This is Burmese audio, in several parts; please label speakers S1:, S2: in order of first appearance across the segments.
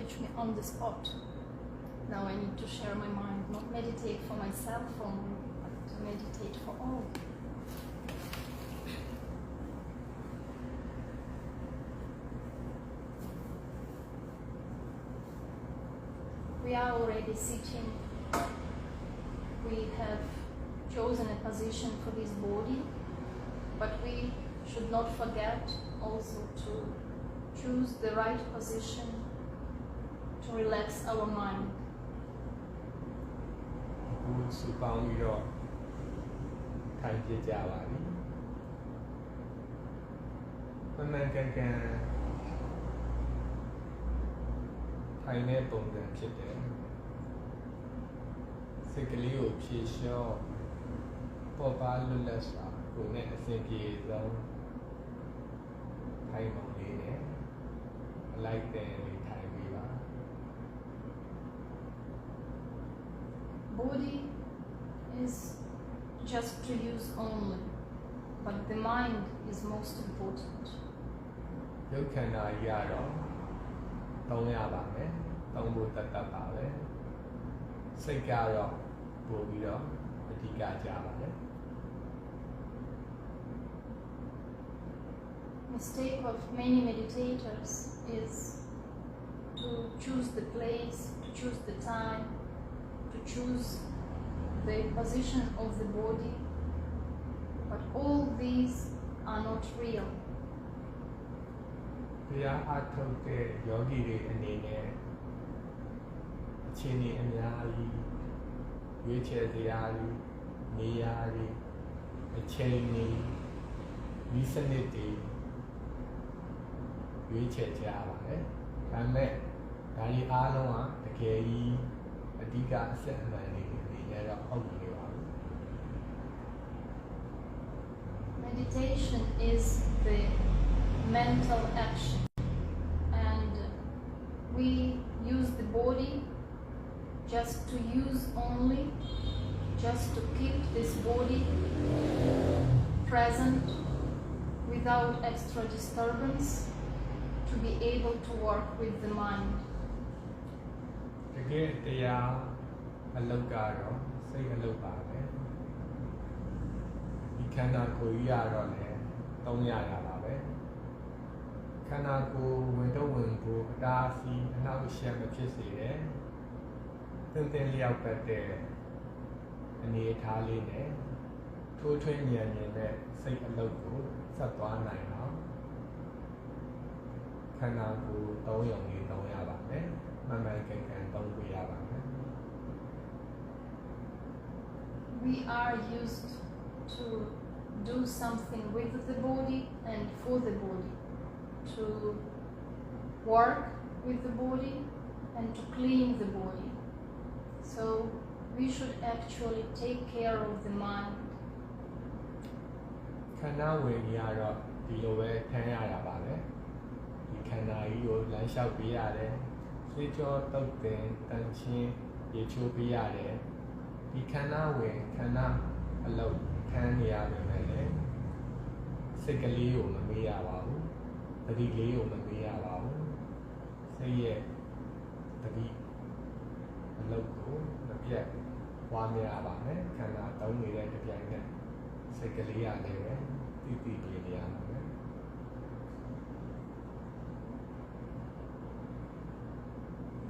S1: catch me on the spot. Now I need to share my mind, not meditate for myself only, but to meditate for all. We are already sitting. We have chosen a position for this body, but we should not forget also to choose the right position to relax our mind.
S2: အခုစုပေါင်းပြီးတော့ထိုင်ပြကြပါပြီ။မှန်မှန်ကန်ကန်ထိုင်တဲ့ပုံစံဖြစ်တယ်။စိတ်ကလေးကိုဖြည့်လျှော့ပေါ်ပါလွတ်လပ်စွာကိုယ်နဲ့အစဉ်ပြေဆုံးထိုင်ပုံလေးနဲ့အလိုက်တဲ့လေးထိုင်ပြီးပါ
S1: Body is just to use only, but the mind is most important.
S2: ရုပ်ခန္ဓာကြီးကတော့သုံးရပါမယ်။သုံးဖို့တတ်ပါပဲ။စိတ်ကတော့ပို့ပြီးတော့အဓိကကြပါမယ်။
S1: Mistake of many meditators is to choose the place, to choose the time, to choose the position of the body, but all these are not real.
S2: တရားအထုတ်တဲ့ယောဂီတွေအနေနဲ့အခြေအနေအများကြီးရွေးချယ်စရာတွေနေရာတွေအချိန်တွေဒီစနစ်တွေရွေးချယ်ကြပါတယ်။ဒါပေမဲ့ဒါတွေအားလုံးကတကယ်ကြီးအဓိကအစစ်အမှန်တွေအနေနဲ့တော့ဟုတ်နေပါဘူး။
S1: Meditation is the mental action, and we use the body just to use only, just to keep this body present without extra disturbance, to be able to work with the mind.
S2: တကယ်တရားအလုပ်ကတော့စိတ်အလုပ်ပါပဲဒီခန္ဓာကိုယ်ကြီးရတော့လည်းသုံးရတာပါပဲခန္ဓာကိုယ်ဝင်တော့ဝင်ကိုအတားအဆီးအနောက်အရှက်မဖြစ်စေတဲ့သင်သင်လျောက်ပတ်တဲ့အနေအထားလေးနဲ့ထိုးထွင်းဉာဏ်နဲ့စိတ်အလုပ်ကိုဆက်သွားနိုင်အောင်ခန္ဓာကိုယ်သုံးရုံလေးသုံးရပါမယ်မှန်မှန်ကန်ကန်သုံးပြရပါမယ်
S1: We are used to do something with the body and for the body, to work with the body and to clean the body. So we should actually take care of the mind.
S2: ခန္ဓာဝင်ကြီးကတော့ဒီလိုပဲထမ်းရတာပါပဲဒီခန္ဓာကြီးကိုလမ်းလျှောက်ပေးရတယ်ဆွေးကြောတုတ်တင်တန်ချင်းရေချိုးပေးရတယ်ဒီခန္ဓာဝင်ခန္ဓာအလုံးထမ်းနေရမယ်လေစိတ်ကလေးကိုမမေးရပါဘူးတတိလေးကိုမမေးရပါဘူးစိတ်ရဲ့တတိအလုံးကိုမပြတ်ဝါမြရပါမယ်ခန္ဓာသုံးနေတဲ့ကြပြိုင်နဲ့စိတ်ကလေးရလည်းပဲတိတိလေးနေရပါမယ်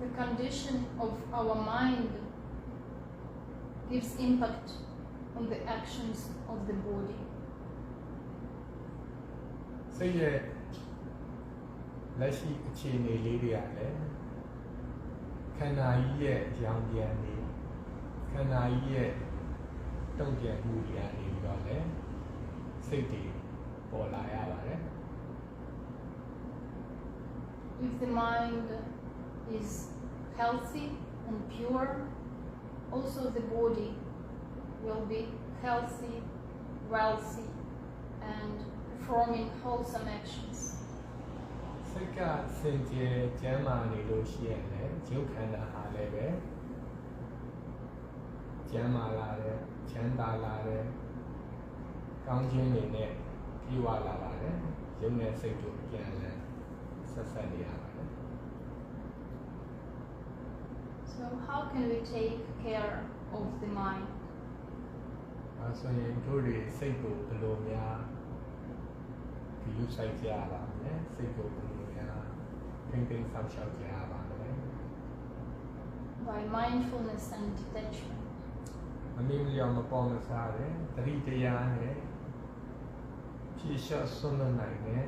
S1: The condition of our mind gives impact on the actions of the body.
S2: စိတ်ရဲ့လက်ရှိအခြေအနေလေးတွေကလည်းခန္ဓာကြီးရဲ့ရောင်ပြန်နေခန္ဓာကြီးရဲ့တုံ့ပြန်မှုတွေကနေပြီးတော့လည်းစိတ်တွေပေါ်လာရပါတယ်
S1: If the mind is healthy and pure, also the body will be healthy, wealthy, and performing wholesome actions.
S2: စိတ်ကစင်ကြယ်ကျမ်းမာနေလို့ရှိရင်လည်းရုပ်ခန္ဓာဟာလည်းပဲကျမ်းမာလာတယ်ချမ်းသာလာတယ်ကောင်းခြင်းတွေနဲ့ပြေဝလာပါတယ်ရုပ်နဲ့စိတ်တို့ပြန်လည်ဆက်ဆက်နေရပါတယ်
S1: So how can we take care of the mind?
S2: အဲဆိုရင်တို့တွေစိတ်ကိုဘယ်လိုများဒီယူဆိုင်ကြရပါမလဲစိတ်ကိုဘယ်လိုများထိန်းသိမ်းဆောင်ရှောက်ကြရပါမလဲ
S1: By mindfulness and detachment.
S2: မမေ့မလျော့မပေါ်မစားတဲ့သတိတရားနဲ့ဖြည့်လျှော့ဆွမ်းလွတ်နိုင်တဲ့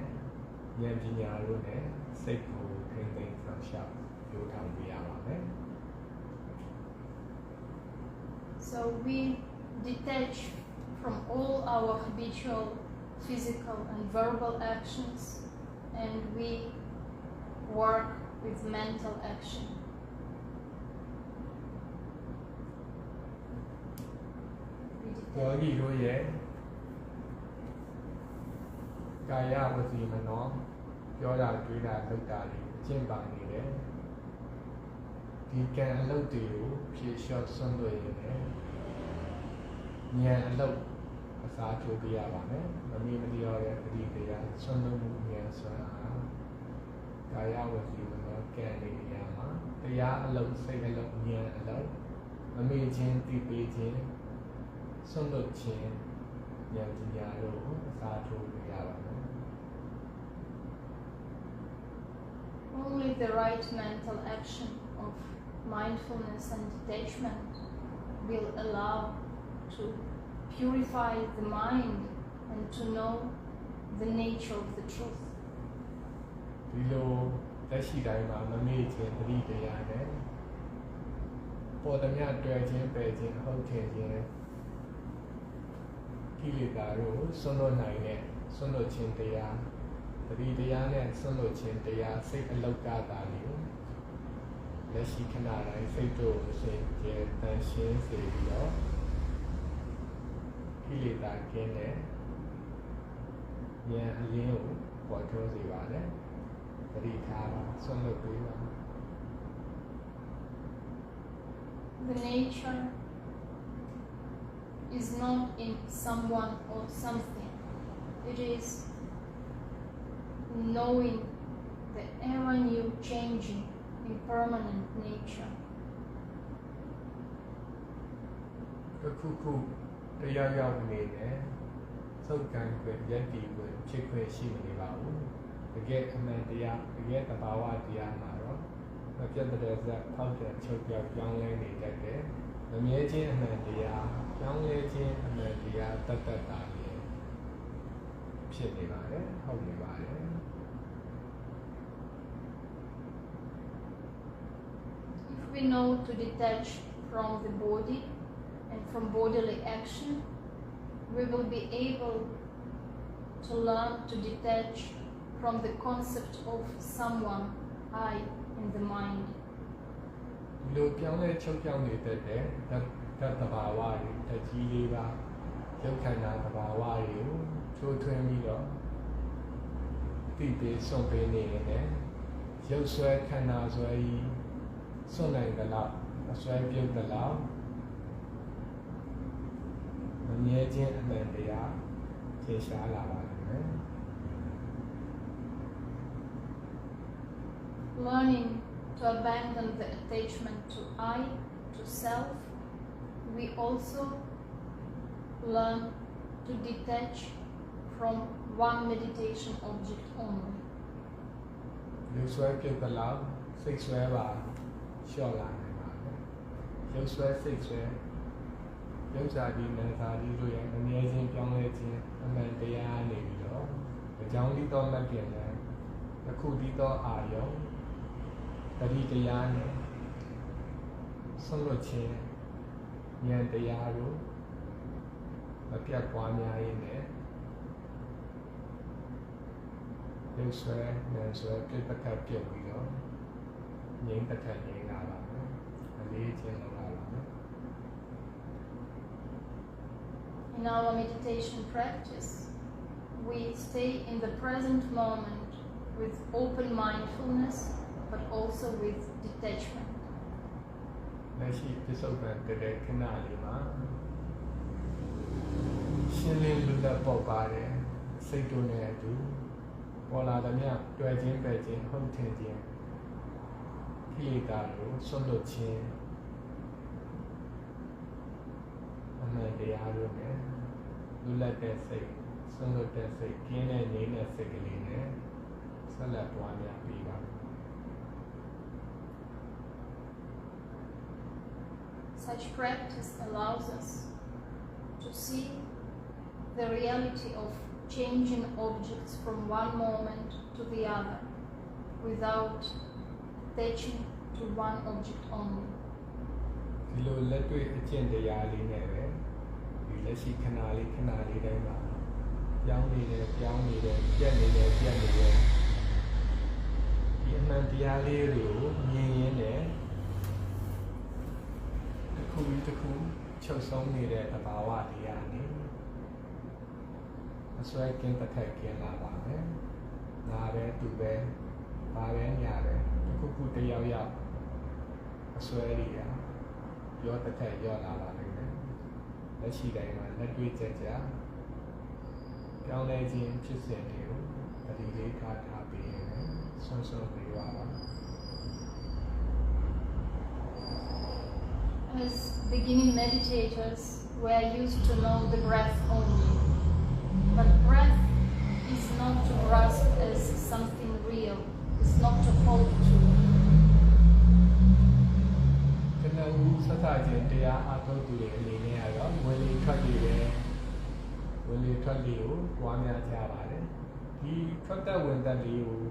S2: ဉာဏ်ပညာတို့နဲ့စိတ်ကိုထိန်းသိမ်းဆောင်ရှောက်ပြောထောင်ပြရပါမယ်
S1: So we detach from all our habitual physical and verbal actions, and we work with mental action. We
S2: ယော
S1: detach.
S2: ဂီတို့ရဲ့ကာယဝစီမနောပြောတာတွေးတာလုပ်တာတွေအကျင့်ပါနေတယ်ဒီကံအလုပ်တွေကိုဖြည့်လျှော့ဆွမ်းလွတ်ရင်လည်းဉာဏ်အလုပ်အစားထိုးပြရပါမယ်မမေ့မလျော့ရဲ့ပရိသေယဆွမ်းလွတ်မှုဉာဏ်ဆွမ်းအားကာယဝစီမနောကံနေရမှာတရားအလုပ်စိတ်အလုပ်ဉာဏ်အလုပ်မမေ့ခြင်းသိပေးခြင်းဆွမ်းလွတ်ခြင်းဉာဏ်ပညာတို့ကိုအစားထိုးပြရပါမယ်
S1: Only the right mental action of mindfulness and detachment will allow to purify the mind and to know the nature of the truth.
S2: ဒီလိုလက်ရှိတိုင်းမှာမမေ့ခြင်းသတိတရားနဲ့ပေါ်သမျှတွေ့ခြင်းပယ်ခြင်းဟုတ်ထင်ခြင်းကိလေသာတို့ဆွမ်းလွတ်နိုင်တဲ့ဆွမ်းလွတ်ခြင်းတရားသတိတရားနဲ့ဆွမ်းလွတ်ခြင်းတရားစိတ်အလောက်ကတာလေးလက်ရှိခဏတိုင်းစိတ်တို့အစဉ်ကျဲတန်ရှင်းစေပြီးတော့ကိလေသာကင်းတဲ့ဉာဏ်အလင်းကိုပေါ်ထွန်းစေပါတယ်သတိထားပါဆွမ်းလွတ်ပေးပါ
S1: The nature is not in someone or something. It is knowing the ever new changing impermanent nature.
S2: ခုခုတရားရောက်နေတယ်သုတ်ကံခွင့်ယက်တီခွင့်ဖြစ်ခွင့်ရှိမနေပါဘူးတကယ်အမှန်တရားတကယ်သဘာဝတရားမှာတော့မပြတ်တဲ့ဇက်ဖောက်တဲ့ချုပ်ပြောက်ပြောင်းလဲနေတတ်တယ်မမြဲခြင်းအမှန်တရားပြောင်းလဲခြင်းအမှန်တရားတတ်တတ်တာလေဖြစ်နေပါတယ်ဟုတ်နေပါတယ်
S1: If we know to detach from the body and from bodily action, we will be able to learn to detach from the concept of someone, I, in the mind.
S2: ဒီလိုပြောင်းလဲချုပ်ပြောင်းနေတတ်တဲ့တတ်သဘာဝတွေတကြီးလေးပါရုပ်ခန္ဓာသဘာဝတွေကိုချိုးထွင်းပြီးတော့သိပေးစွန့်ပေးနေရင်လည်းရုပ်ဆွဲခန္ဓာဆွဲကြီးစွန့်နိုင်သလားအဆွဲပြုတ်သလားမမြဲခြင်းအမှန်တရားသင်ရှားလာပါလိမ့်မယ်
S1: Learning to abandon the attachment to I, to self, we also learn to detach from one meditation object only.
S2: ရုပ်ဆွဲပြုတ်သလားစိတ်ဆွဲပါလျှော့လာနိုင်ပါမယ်ရုပ်ဆွဲစိတ်ဆွဲရုပ်စာဒီနာစာဒီတို့ရဲ့အမြဲခြင်းပြောင်းလဲခြင်းအမှန်တရားနေပြီးတော့အကြောင်းဒီတော့မပြည့်လဲအခုဒီတော့အာယုံတတိတရားနဲ့ဆုံးလွတ်ခြင်းဉာဏ်တရားတို့မပြတ်ပွားများရင်းနဲ့ရုပ်ဆွဲဉာဏ်ဆွဲပြတ်ပတ်ပြုတ်ပြီးတော့ငြိမ်းတစ်ထက်ငြိမ်းလာပါမယ်အလေးခြင်းလောက်လာပါမယ်
S1: In our meditation practice, we stay in the present moment with open mindfulness, but also with detachment.
S2: လက်ရှိပြစ္ဆုတ်ပံတဲ့ခဏလေးမှာရှင်းလင်းလွတ်လပ်ပေါ်ပါတယ်စိတ်တို့နဲ့အတူပေါ်လာသည်များတွေ့ခြင်းပဲခြင်းဟုတ်ထင်ခြင်းခိလေသာကိုဆွတ်လွတ်ခြင်း အမှန်တရားတို့နဲ့လူလက်တဲ့စိတ်ဆွမ်းလွတ်တဲ့စိတ်ကျင်းတဲ့ငြိမ်းတဲ့စိတ်ကလေးနဲ့ဆက်လက်ပွားများပြီးပါ
S1: Such practice allows us to see the reality of changing objects from one moment to the other without attaching to one object only.
S2: ဒီလိုလက်တွေ့အကျင့်တရားလေးနဲ့ပဲဒီလက်ရှိခဏလေးတိုင်းမှာပြောင်းနေတယ်ပြက်နေတယ်ဒီအမှန်တရားလေးတွေကိုမြင်ရင်းနဲ့တစ်ခုချုပ်ဆုံးနေတဲ့သဘာဝတရားနဲ့အစွဲကင်းတစ်ခက်ကင်းလာပါမယ်။ငါပဲသူပဲဘာပဲညာပဲတစ်ခုတယောက်အစွဲတွေကရောတစ်ခက်ရောလာပါလိမ့်မယ်။လက်ရှိတိုင်းမှာလက်တွေ့ကြပြောင်းလဲခြင်းဖြစ်စဉ်တွေကိုပရိသေထားပြီးရင်ဆွမ်းပေးပါပါ
S1: As beginning meditators, we are used to know the breath only. But breath is not to grasp as something real, it's not to hold to.
S2: ကနဦးစသချင်းတရားအားထုတ်သူတွေအနေနဲ့ကတော့ဝင်လေထွက်လေကိုပွားများကြပါတယ်ဒီထွက်သက်ဝင်သက်လေးကို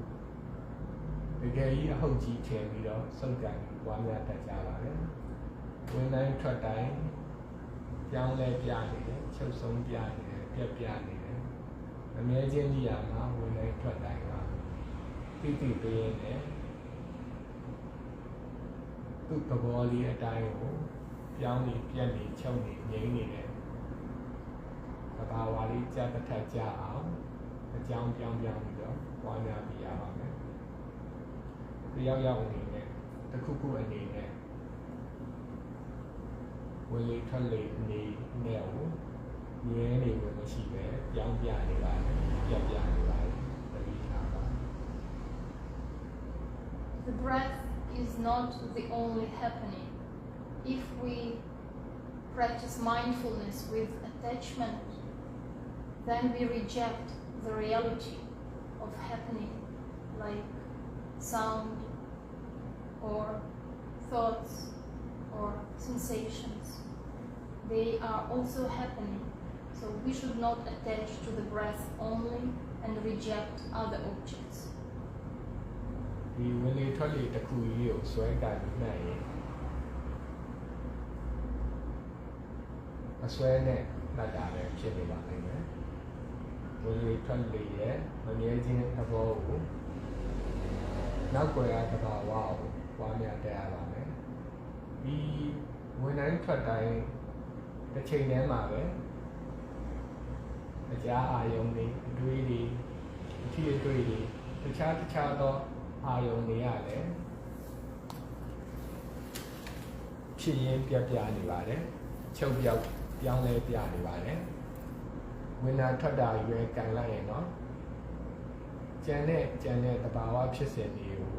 S2: တကယ်ကြီးအဟုတ်ကြီးထည့်ပြီးတော့စုပ်ကန်ပွားများတတ်ကြပါတယ်ဝင်တိုင်းထွက်တိုင်းပြောင်းလဲပြနေတယ်ချုပ်ဆုံးပြနေတယ်ပြက်ပြနေတယ်အမြဲချင်းကြီးရမှာဝင်တိုင်းထွက်တိုင်းမှာတိပေးနေသူ့သဘောလေးအတိုင်းကိုပြောင်းနေပြက်နေချုပ်နေငြိမ်းနေတယ်သဘာဝလေးကြက်ထက်ကြအောင်အကြောင်းပြောင်းပြီးတော့ပွားများပြရပါမယ်တယောက်အနေနဲ့တစ်ခုအနေနဲ့ဝင်လေထွက်လေနေနဲ့ကိုမြဲနေလို့မရှိပဲပြောင်းပြနေပါတယ်ပြက်ပြနေပါတယ်တတိထားပါ
S1: The breath is not the only happening. If we practice mindfulness with attachment, then we reject the reality of happening, like sound or thoughts or sensations. They are also happening, so we should not attach to the breath only and reject other objects.
S2: ဒီဝင်လေထွက်လေတစ်ခုကြီးကိုဆွဲကန်မှတ်ရင်အဆွဲနဲ့မှတ်တာလည်းဖြစ်နေပါလိမ့်မယ်ဝင်လေထွက်လေရဲ့မမြဲခြင်းသဘောကိုနောက်ွယ်ရသဘာဝကိုပွားများတက်ရပါမယ်ဒီဝင်တိုင်းထွက်တိုင်းတစ်ချိန်တည်းမှာပဲအကြာအာယုံတွေအတွေးတွေအထီးအတွေးတွေတခြားသောအာယုံတွေရတယ်ဖြစ်ရင်းပြနေပါတယ်ချုပ်ပြောက်ပြောင်းလဲပြနေပါတယ်ဝင်လာထွက်တာရွယ်ကန်လိုက်ရင်တော့ကြံတဲ့သဘာဝဖြစ်စဉ်တွေကို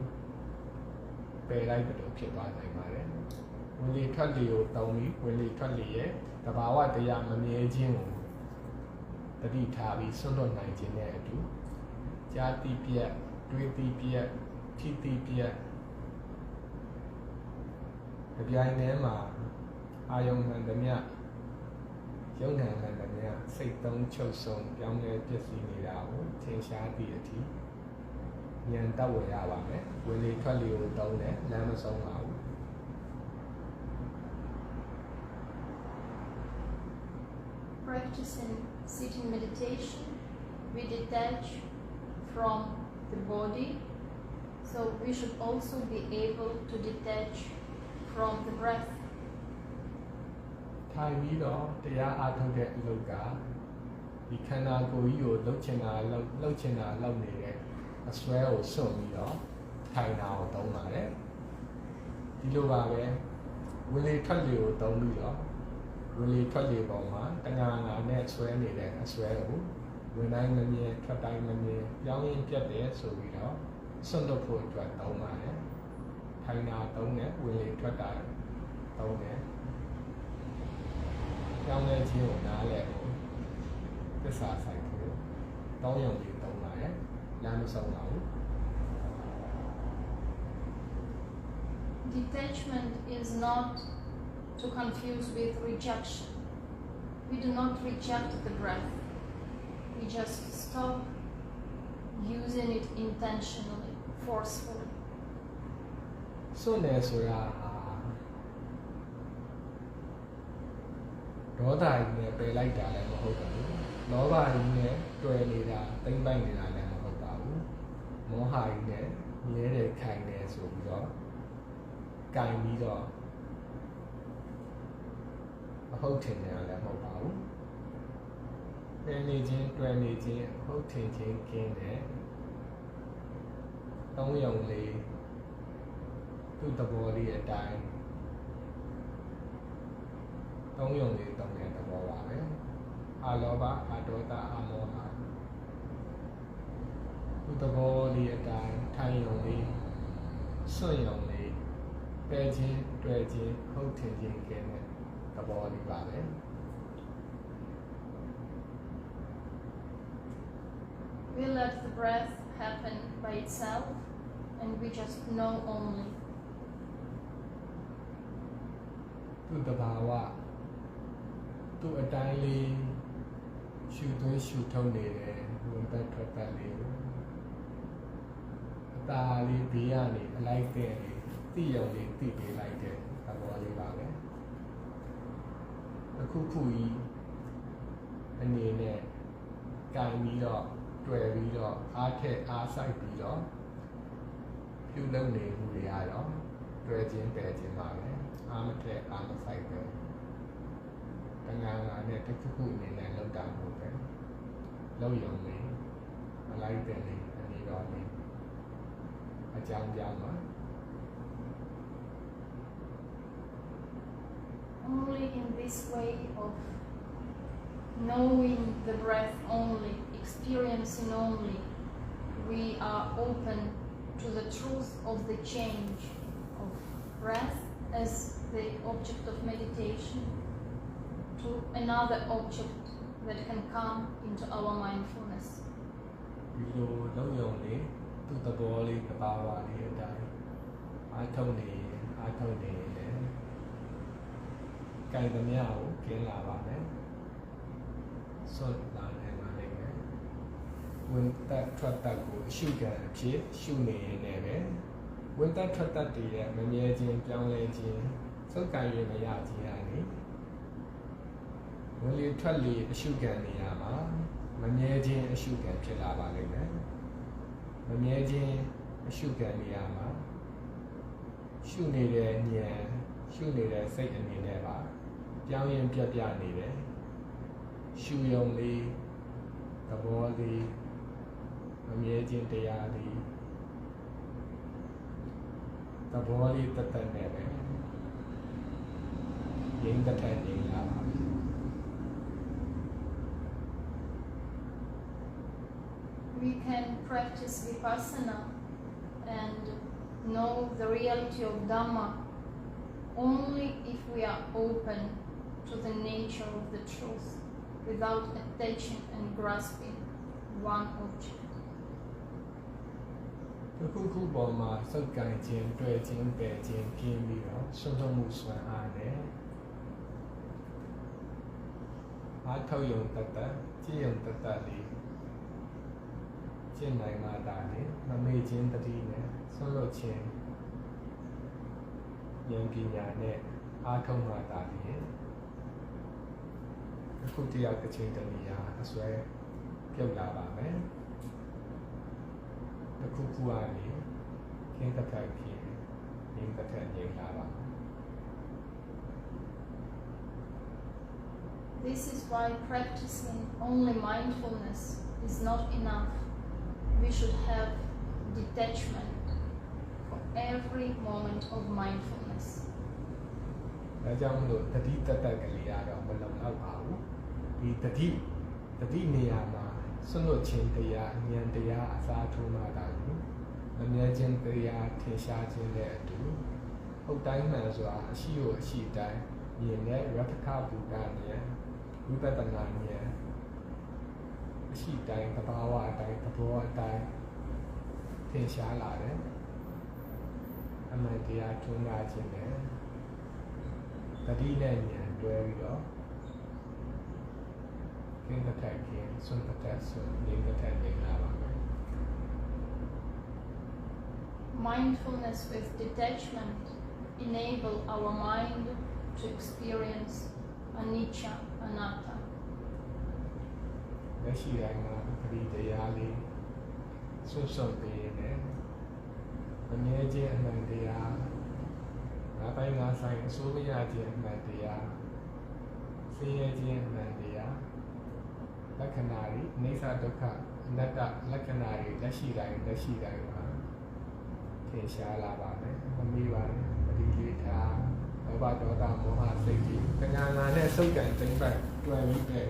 S2: ပယ်လိုက်လို့ဖြစ်သွားနိုင်ပါတယ်ဝင်လေထွက်လေကိုတောင်းပြီးဝင်လေထွက်လေရဲ့သဘာဝတရားမမြဲခြင်းကိုတတိထားပြီးဆွတ်လွတ်နိုင်ခြင်းနဲ့အတူကြာတိပြက်တွေးတိပြက်ထိတိပြက်အပြိုင်ထဲမှာအာယုံမှန်သမျှယုံနာမှန်သမျှစိတ်သုံးချုပ်ဆုံးပြောင်းလဲပြည့်စည်နေတာကိုသင်ရှားသည့်အထိဉာဏ်တက်ဝင်ရပါမယ်ဝင်လေထွက်လေကိုတောင်းတယ်လမ်းမဆုံးပါဘူး
S1: Practicing sitting meditation, we detach from the body, so we should also be able to detach from the breath.
S2: ထိုင်ပြီးတော့တရားအားထုတ်တဲ့အလုပ်ကဒီခန္ဓာကိုယ်ကြီးကိုလှုပ်ချင်တာလှုပ်နေတဲ့အစွဲကိုစွန့်ပြီးတော့ထိုင်တာကိုသုံးပါတယ်ဒီလိုပါပဲဝင်လေထွက်လေကိုသုံးပြီးတော့ဝင်လေထွက်လေပုံမှာတဏှာနဲ့ဆွဲနေတဲ့အစွဲကိုဝင်တိုင်းမမြင်ထွက်တိုင်းမမြင်ပြောင်းရင်ပြတ်တယ်ဆိုပြီးတော့စွန့်လို့ဖို့အတွက်သုံးပါတယ်ထိုင်တာသုံးတယ်ဝင်လေထွက်တာသုံးတယ် ပြောင်းလဲခြင်းကိုနားလည်ဖို့သစ္စာဆိုင်ဖို့တောင်းယုံပြီးတုံးလာတယ်လမ်းမဆုံးပါဘူး
S1: Detachment is not to confuse with rejection. We do not reject the breath. We just stop using it intentionally, forcefully.
S2: စွန့်တယ်ဆိုတာဒေါသကြီးနဲ့ပယ်လိုက်တာလည်းမဟုတ်ပါဘူးလောဘကြီးနဲ့တွေ့နေတာတိမ့်ပိုက်နေတာလည်းမဟုတ်ပါဘူးမောဟကြီးနဲ့မြဲတယ်ခိုင်တယ်ဆိုပြီးတော့ကင်ပြီးတော့မဟုတ်ထင်တယ်လည်းမဟုတ်ပါဘူးပယ်နေခြင်းတွေ့နေခြင်းဟုတ်ထင်ခြင်းကင်းတယ်သုံးယုံလေးသူ့သဘောလေးအတိုင်းသုံးယုံလေးသုံးတဲ့သဘောပါပဲအာလောဘအာဒေါသအာမောဟသူ့သဘောလေးအတိုင်းထိုင်ယုံလေးစွန့်ယုံလေးပယ်ခြင်းတွေ့ခြင်းဟုတ်ထင်ခြင်းကင်းတဲ့သဘောလေးပါပဲ
S1: We let the breath happen by itself and we just know only.
S2: သူ့တဘာဝသူ့အတိုင်းလေးရှုသွင်းရှုထုတ်နေတယ်ဝင်ပတ်ထွက်ပတ်လေးအသာလေးဘေးကနေအလိုက်တဲ့လေးသိရုံလေးသိပေးလိုက်တဲ့သဘောလေးပါပဲအခုခုကြီးအနေနဲ့ကင်ပြီးတော့တွေ့ပြီးတော့အားထက်အားဆိုင်ပြီးတော့ပြုလုပ်နေမှုတွေရတော့တွေ့ခြင်းပယ်ခြင်းပါပဲအားမထက်အားမဆိုင်ပဲတဏှာနဲ့တစ်ခုခုအနေနဲ့လောက်တာမဟုတ်ပဲလောက်ရုံလေးအလိုက်တဲ့လေးအနေတော်လေးအကြောင်းကြောင်းပါ
S1: Only in this way of knowing the breath only, experiencing only, we are open to the truth of the change of breath as the object of meditation to another object that can come into our mindfulness.
S2: ဒီလိုလောက်ရုံလေးသူ့သဘောလေးတဘာဝလေးအတိုင်းအားထုတ်နေတယ်ကြိုင်သမျှကိုကျင်းလာပါမယ်စွန့်လာနိုင်ပါလိမ့်မယ်ဝင်သက်ထွက်သက်ကိုအရှုခံအဖြစ်ရှုနေရင်လည်းပဲဝင်သက်ထွက်သက်တည်ရဲ့မမြဲခြင်းပြောင်းလဲခြင်းစုပ်ကိုင်ရမရခြင်းဟာလေဝင်လေထွက်လေအရှုခံနေရမှာမမြဲခြင်းအရှုခံဖြစ်လာပါလိမ့်မယ်မမြဲခြင်းအရှုခံနေရမှာရှုနေတဲ့ဉာဏ်ရှုနေတဲ့စိတ်အနေနဲ့ပါပြောင်းရင်ပြပြနေတယ်ရှုယုံလေးသဘောလေးမမြဲခြင်းတရားလေးသဘောလေးတသက်နဲ့ပဲရင်းတစ်ထက်ရင်းလာပါပြီ
S1: We can practice vipassana and know the reality of Dhamma only if we are open to the nature of the truth without attaching and grasping one object.
S2: အခုခုပေါ်မှာစုပ်ကိုင်ခြင်းတွေ့ခြင်းပယ်ခြင်းကင်းပြီးတော့စွန့်ထုတ်မှုစွမ်းအားနဲ့အားထုတ်ယုံတတ်ကြည်ယုံတတ်လေးကျင့်နိုင်မှသာလေမမေ့ခြင်းတတိနဲ့ဆွတ်လွတ်ခြင်းဉာဏ်ပညာနဲ့အားထုတ်မှသာလေအခုတရားတစ်ချိန်တည်းရာအစွဲပြုတ်လာပါမယ်အခုခုကနေခင်းတစ်ခါခင်းငင်းတစ်ခါငင်းလာပါ
S1: This is why practicing only mindfulness is not enough. We should have detachment for every moment of mindfulness.
S2: ဒါကြောင့်မလို့တတိတတကလေးရတော့မလုံလောက်ပါဘူးဒီတတိနေရာမှာဆွတ်လွတ်ခြင်းတရားဉာဏ်တရားအစားထိုးမှသာလေမမြဲခြင်းတရားထင်ရှားခြင်းနဲ့အတူဟုတ်တိုင်းမှန်စွာအရှိကိုအရှိတိုင်းမြင်တဲ့ရတ္ထကဗုဒ္ဓဉာဏ် ဝိပဿနာဉာဏ်အရှိတိုင်းသဘာဝအတိုင်းသဘောအတိုင်းထင်ရှားလာတယ်အမှန်တရားထွန်းကားခြင်းနဲ့တတိနဲ့ဉာဏ်တွဲပြီးတော့ကင်းတစ်ထပ်ကင်းစွန့်တစ်ထပ်စွန့်နေတစ်ထပ်နေလာပါမယ်
S1: Mindfulness with detachment enable our mind to experience anicca, anatta.
S2: လက်ရှိတိုင်းမှာပရိတရားလေးစွန့်ပေးနေအမြဲခြင်းအမှန်တရားငါတိုင်းငါဆိုင်အစိုးရခြင်းအမှန်တရားဆင်းရဲခြင်းအမှန်တရားလက္ခဏာတွေအိဋ္ဌဒုက္ခအနတ္တလက္ခဏာတွေလက်ရှိတိုင်းမှာထင်ရှားလာပါမယ်မမေ့ပါနဲ့ပရိလေးထားလောဘဒေါသမောဟစိတ်ကြီးတဏှာနဲ့စုပ်ကန်သိမ့်ပတ်တွယ်ပြီးတဲ့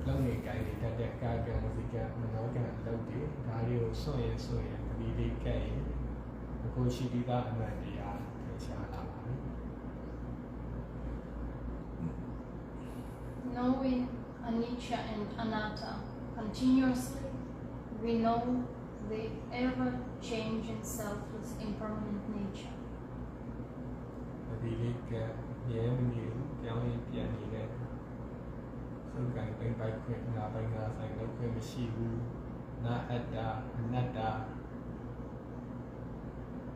S2: လုံးနေကြိုင်တဲ့တဲ့ကာကံဝစီကံမနောကံလုပ်တယ်ဒါတွေကိုစွန့်ရင်ပရိလေးကဲ့ရင်အခုရှိပြီးသားအမှန်တရားထင်ရှားလာပါမယ်
S1: Knowing anicca and anatta continuously, we know the ever-changing, selfless, impermanent nature.
S2: ဒီလေးကမြဲမနေဘူးပြောင်းရင်ပြန်နေတဲ့စုပ်ကန်သိမ့်ပိုက်ခွင့်ငါပိုင်ငါဆိုင်လုပ်ခွင့်မရှိဘူးနာအတ္တအနတ္တ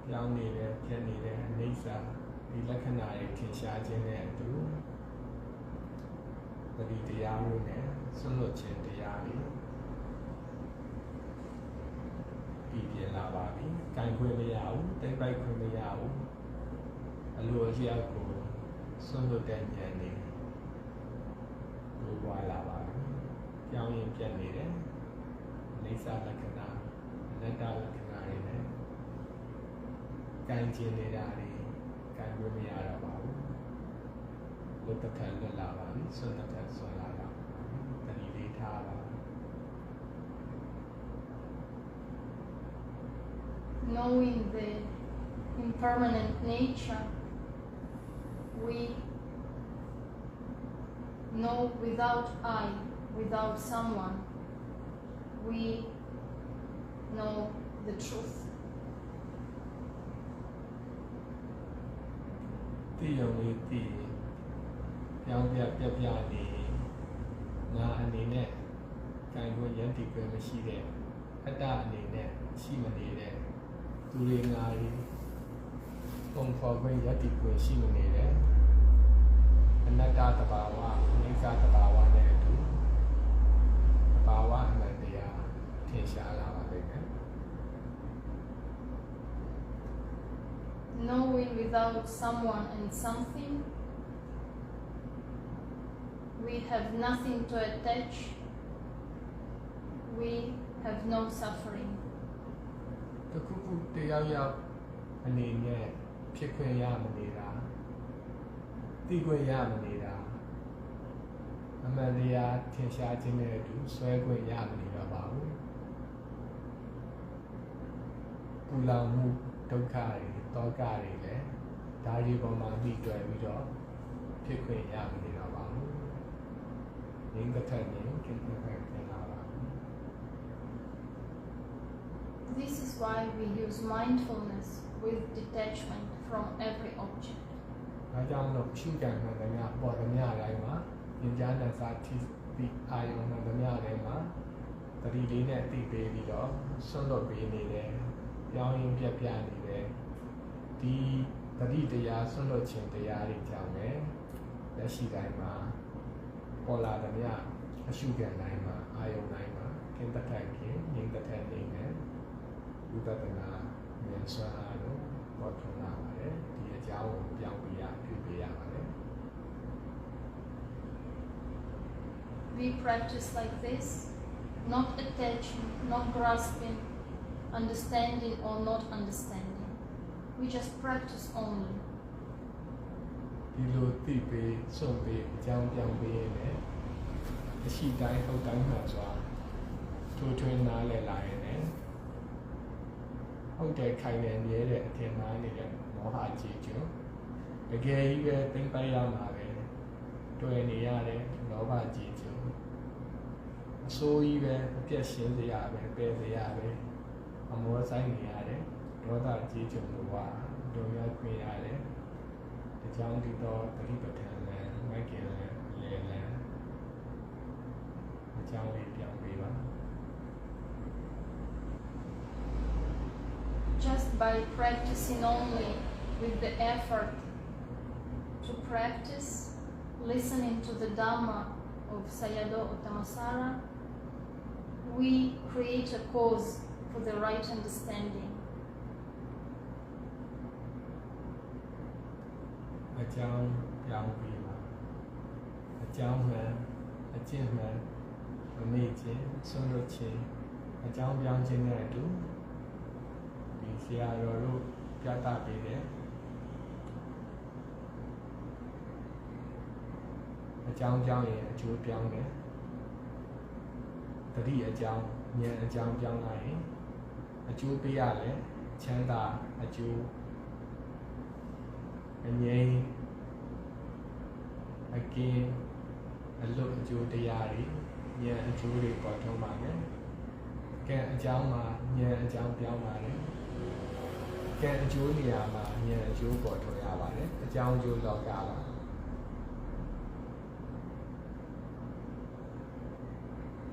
S2: ပြောင်းနေတယ်ပြည့်နေတယ်အိဋ္ဌာဒီလက္ခဏာတွေထင်ရှားခြင်းနဲ့အတူပရိတရားမျိုးနဲ့ဆွလွတ်ခြင်းတရားတွေပြည်ပြလာပါပြီ။ကိုင်ခွင့်မရဘူး၊တိတ်ပိုက်ခွင့်မရဘူး။အလိုအလျောက်ကိုဆွလွတ်တဲ့ဉာဏ်တွေလိုပွားလာပါပြီ။ကြောင်းရင်ပြတ်နေတယ်။အိဋ္ဌာလက္ခဏာအနတ္တလက္ခဏာတွေနဲ့ကိုင်ခြင်းနေတာတွေကိုင်ခွင့်မရတော့ပါဘူး။လွတ်တစ်ခါလွတ်လာပါပြီ။ဆွတစ်ခါဆွလာတာ။တဏှိလေးထားပါ
S1: Knowing the impermanent nature, we know without I, without someone, we know the truth.
S2: တိယုံလေးတိပြောင်းပြပြပြနေငါအနေနဲ့ကံကိုယန္တိကွယ်မရှိတဲ့အတ္တအနေနဲ့ရှိမနေတဲ့သူတွေငါတွေပုံဖော်ခွင့်ယန္တိကွယ်ရှိမနေတဲ့အနတ္တတဘာဝအိဋ္ဌာတဘာဝနဲ့အတူတဘာဝအမှန်တရားထင်ရှားလာပါလိမ့်မယ်
S1: Knowing without someone and something, we have nothing to attach, we have no suffering.
S2: တခုခုတရားရောက်အနေနဲ့ဖြစ်ခွင့်ရမနေတာသိခွင့်ရမနေတာအမှန်တရားထင်ရှားခြင်းနဲ့အတူဆွဲခွင့်ရမနေတော့ပါဘူးပူလောင်မှုဒုက္ခတွေတောကတွေလည်းဒါတွေပေါ်မှာပြီးတွေ့ပြီးတော့ဖြစ်ခွင့်ရမနေတော့ပါဘူးငြိမ်းသက်တဲ့ကိစ္စတွေပြန်လာပါဘူး
S1: This is why we use mindfulness with detachment from every object.
S2: ဒါကြောင့်လို့ရှုကြံမှန်တယ်များပေါ်တယ်များတိုင်းမှာဉာဏ်ဉာဏ်စာတိပြီးအာယုံမှန်တယ်များတိုင်းမှာတတိလေးနဲ့သိပေးပြီးတော့ဆွတ်လွတ်ပေးနေတယ်ပြောင်းရင်ပြပြနေတယ်ဒီတတိတရားဆွတ်လွတ်ခြင်းတရားတွေကြောင့်ပဲလက်ရှိတိုင်းမှာပေါ်လာတယ်များအရှုကြံတိုင်းမှာအာယုံတိုင်းမှာကင်းတတ်တိုင်းခြင်းငြိမ်တတ်တဲ့နေနဲ့ဝိပဿနာဉာဏ်စွမ်းအားလို့ပေါ်ထွန်းလာပါတယ်ဒီအကြောင်းကိုပြောင်းပြရပြုပေးရပါတယ်
S1: We practice like this, not attaching, not grasping, understanding or not understanding. We just practice only.
S2: ဒီလိုသိပေးစွန့်ပေးအကြောင်းပြောင်းပေးရတဲ့ အရှိတိုင်းဟုတ်တိုင်းမှစွာထိုးထွင်းနားလည်လာရင်လည်းဟုတ်တယ်ခိုင်တယ်မြဲတဲ့အထင်မှားနေတဲ့မောဟကြီးကျွန်းတကယ်ကြီးပဲသိမ့်ပိုက်ရမှာပဲတွေ့နေရတယ်လော လောဘကြီးကျုံအစိုးကြီးပဲအပြက်ရှင်းစရာပဲပယ်စရာပဲအမောဆိုင်နေရတယ်ဒေါသကြီးကျုံလို့ဝါဒုံရောက်ခွင့်ရတယ်ဒီကြောင့်ဒီတော့ပရိပဋ္ဌာန်လည်းမိုက်ကင်လည်းလေလည်းအကြောင်းလေးပြောင်းပေးပါ
S1: Just by practicing only with the effort to practice listening to the Dhamma of Sayadaw Uttamasara, we create a cause for the right understanding.
S2: အကြောင်းပြောင်းပေးပါအကြောင်းမှန်အကျင့်မှန်မမေ့ခြင်းဆုံးလို့ခြင်းအကြောင်းပြောင်းခြင်းနဲ့အတူဒီဆရာတော်တို့ပြသပေးတဲ့အကြောင်းပြောင်းရင်အကျိုးပြောင်းတယ်တတိအကြောင်းဉာဏ်အကြောင်းပြောင်းလာရင်အကျိုးပေးရတယ်ချမ်းသာအကျိုးအငြိမ်းအကင်းအလွတ်အကျိုးတရားတွေဉာဏ်အကျိုးတွေပေါ်ထုံးပါတယ်ကံအကြောင်းမှာဉာဏ်အကြောင်းပြောင်းပါတယ်ကံအကျိုးနေရာမှာဉာဏ်အကျိုးပေါ်ထုံးရပါတယ်အကြောင်းအကျိုးလောကပါ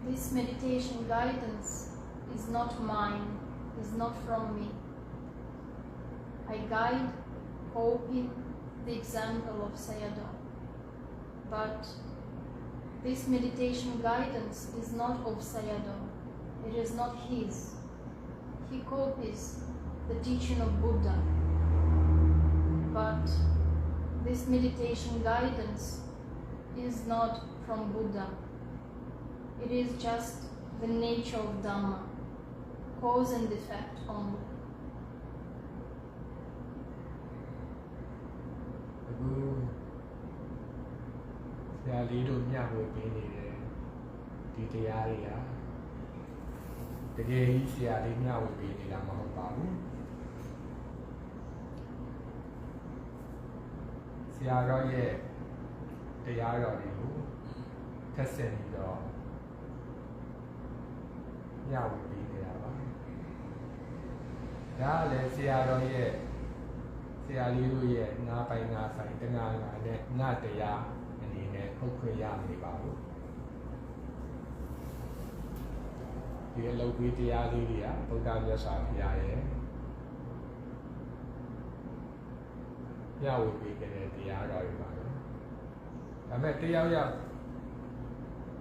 S1: This meditation guidance is not mine, is not from me. I guide, copying the example of Sayadaw. But this meditation guidance is not of Sayadaw. It is not his. He copies the teaching of Buddha. But this meditation guidance is not from Buddha. It is just the nature of Dhamma, cause and effect only.
S2: အခုဆရာလေးတို့မျှဝေပေးနေတဲ့ဒီတရားတွေကတကယ်ကြီးဆရာလေးမျှဝေပေးနေတာမဟုတ်ပါဘူးဆရာတော်ရဲ့တရားတော်တွေကိုထပ်ဆင့်ပြီးတော့မျှဝေပေးနေတာပါဒါကလည်းဆရာတော်ရဲ့ဆရာလေးတို့ရဲ့ငါးပိုင်ငါးဆိုင်တငါးငါးနဲ့ငါတရားအနေနဲ့ဟုတ်ခွင့်ရနေပါဘူးဒီအလုပ်ပေးတရားလေးတွေကဗုဒ္ဓမြတ်စွာဘုရားရဲ့မျှဝေပေးခဲ့တဲ့တရားတော်တွေပါပဲဒါပေမဲ့တယောက်ယောက်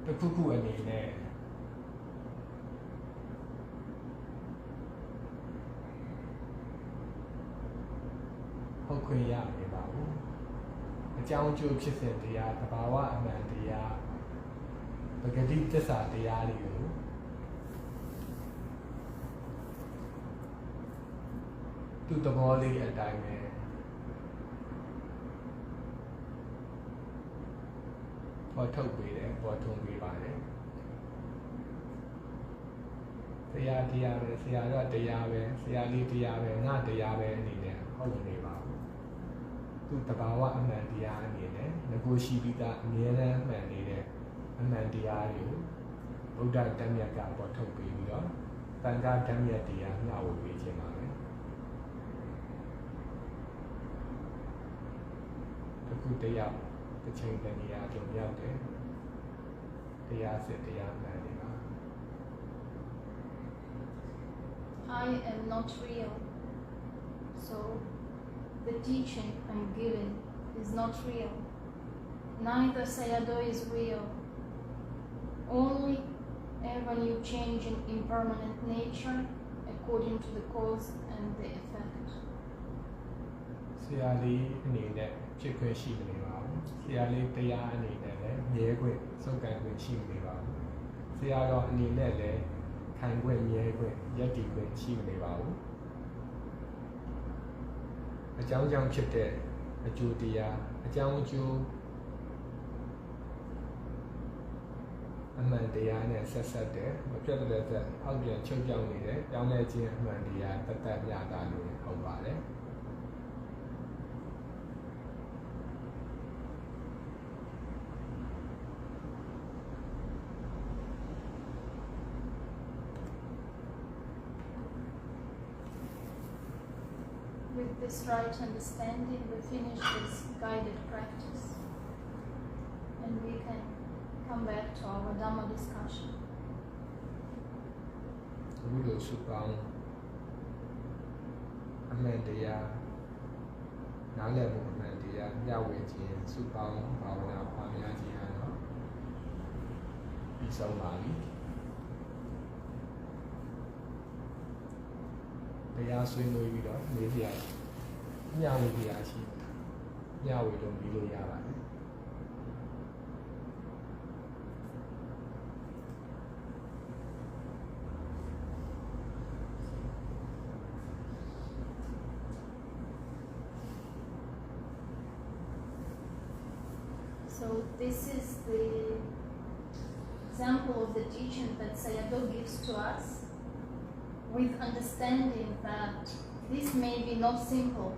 S2: တစ်ခုခုအနေနဲ့ဟုတ်ခွင့်ရနေပါဘူးအကြောင်းအကျိုးဖြစ်စဉ်တရားသဘာဝအမှန်တရားပဂတိသစ္စာတရားတွေကိုသူ့သဘောလေးအတိုင်းပဲပေါ်ထုတ်ပေးတယ်ပေါ်ထုံပေးပါတယ်ဆရာတရားပဲဆရာတော့တရားပဲဆရာလေးတရားပဲငါတရားပဲအနေနဲ့ဟုတ်နေပါဘူးသူ့တဘာဝအမှန်တရားအနေနဲ့ငကိုရှိပြီးသားအမြဲတမ်းမှန်နေတဲ့အမှန်တရားတွေကိုဗုဒ္ဓဓမ္မကပေါ်ထုတ်ပေးပြီးတော့တန်ခါဓမ္မတရားမျှဝေပေးခြင်းပါပဲအခုတရားတစ်ချိန်တည်းနေရာကြုံရောက်တယ်တရားစစ်တရားမှန်နေပါ
S1: I am not real, so the teaching I'm giving is not real. Neither Sayadaw is real. Only ever new change in impermanent nature according to the cause and the effect.
S2: ဆရာလေးအနေနဲ့ဖြစ်ခွင့်ရှိနေပါဘူးဆရာလေးတရားအနေနဲ့လည်းမြဲခွင့်စုပ်ကန်ခွင့်ရှိနေပါဘူးဆရာတော်အနေနဲ့လည်းခံခွင့်မြဲခွင့်ယက်တည်ခွင့်ရှိနေပါဘူးအကြောင်းကြောင့်ဖြစ်တဲ့အကျိုးတရားအကြောင်းအကျိုးအမှန်တရားနဲ့ဆက်ဆက်တဲ့မပြတ်တဲ့သက်အောက်ပြန်ချုပ်ပြောင်းနေတဲ့ပြောင်းလဲခြင်းအမှန်တရားတသက်မြတ်တာလို့ဟုတ်ပါတယ်
S1: with this right understanding, we finish this guided practice. And we can come back to our Dhamma discussion.
S2: အခုလိုစုပေါင်းအမှန်တရားနားလည်မှုအမှန်တရားမျှဝေခြင်းစုပေါင်းဘာဝနာပွားများခြင်းဟာတော့ပြီးဆုံးပါပြီတရားဆွေးနွေးပြီးတော့နေပြမျှဝေပြရရှိမျှဝေလို့ပြီးလို့ရပါတယ်
S1: So this is the example of the teaching that Sayadaw gives to us, with understanding that this may be not simple.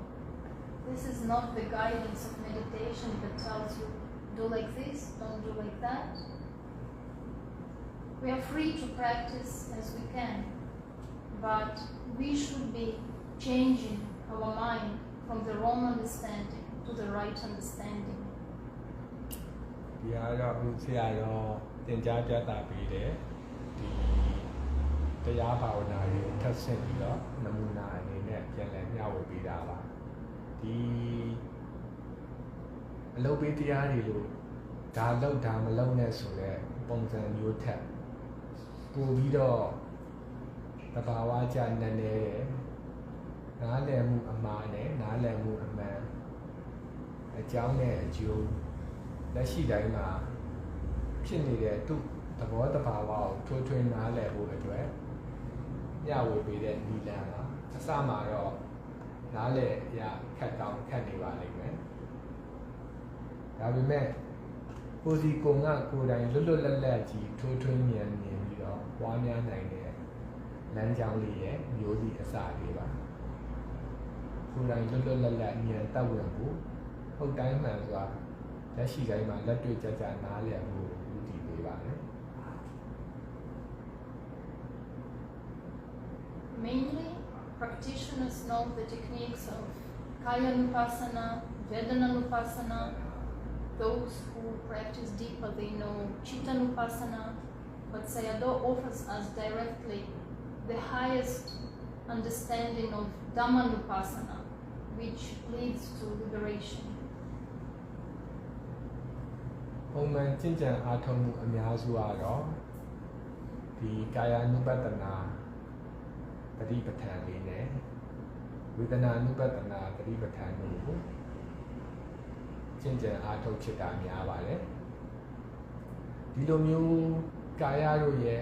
S1: This is not the guidance of meditation that tells you, do like this, don't do like that. We are free to practice as we can, but we should be changing our mind from the wrong understanding to the right understanding.
S2: ဒီဟာတော့အခုဆရာတော့သင်ကြားပြတာပေးတယ်ဒီတရားဘာဝနာတွေထပ်ဆင့်ပြီးတော့နမူနာအနေနဲ့ပြန်လည်မျှဝေပေးတာပါဒီအလုပ်ပေးတရားတွေလို့ဒါလောက်ဒါမလောက်နဲ့ဆိုတော့ပုံစံမျိုးထက်ပို့ပြီးတော့တဘာဝကြနည်းနည်းတယ်နားလည်မှုအမှားနဲ့နားလည်မှုအမှန်အကြောင်းနဲ့အကျိုး လက်ရှိတိုင်းမှာဖြစ်နေတဲ့သူ့သဘောတဘာဝကိုထိုးထွင်းနားလည်ဖို့အတွက်ညဝေပေးတဲ့နီလန်ပါအစမှာတော့နားလည်ရခက်တောင်ခက်နေပါလိမ့်မယ်ဒါပေမဲ့ကိုစီကိုငါကိုယ်တိုင်လွတ်လွတ်လပ်လပ်ကြီးထိုးထွင်းမြင်ပြီးတော့ပွားများနိုင်တဲ့လမ်းကြောင်းလေးရဲ့မျိုးစီအစလေးပါကိုယ်တိုင်လွတ်လွတ်လပ်လပ်မြင်တတ်ဝင်ဖို့ဟုတ်တိုင်းမှန်စွာ လက်ရှိတိုင်းမှာလက်တွေ့ကြကြနားလည်မှုကိုတည်ပေးပါတယ်
S1: Mainly, practitioners know the techniques of Kayanupassana, Vedananupassana. Those who practice deeper, they know Chittanupassana. But Sayadaw offers us directly the highest understanding of Dhammanupassana, which leads to liberation. ပုံမှန်ကျင့်ကြံအားထုတ်မှုအများစုကတော့ဒီကာယ ानु ပတ္တနာပฏิပဋ္ဌာန်လေးနဲ့ဝေဒနာ ानु ပတ္တနာပฏิပဋ္ဌာန်တို့ကိုကျင့်ကြံအားထုတ်ဖြစ်တာများပါတယ်ဒီလိုမျိုးကာယတို့ရဲ့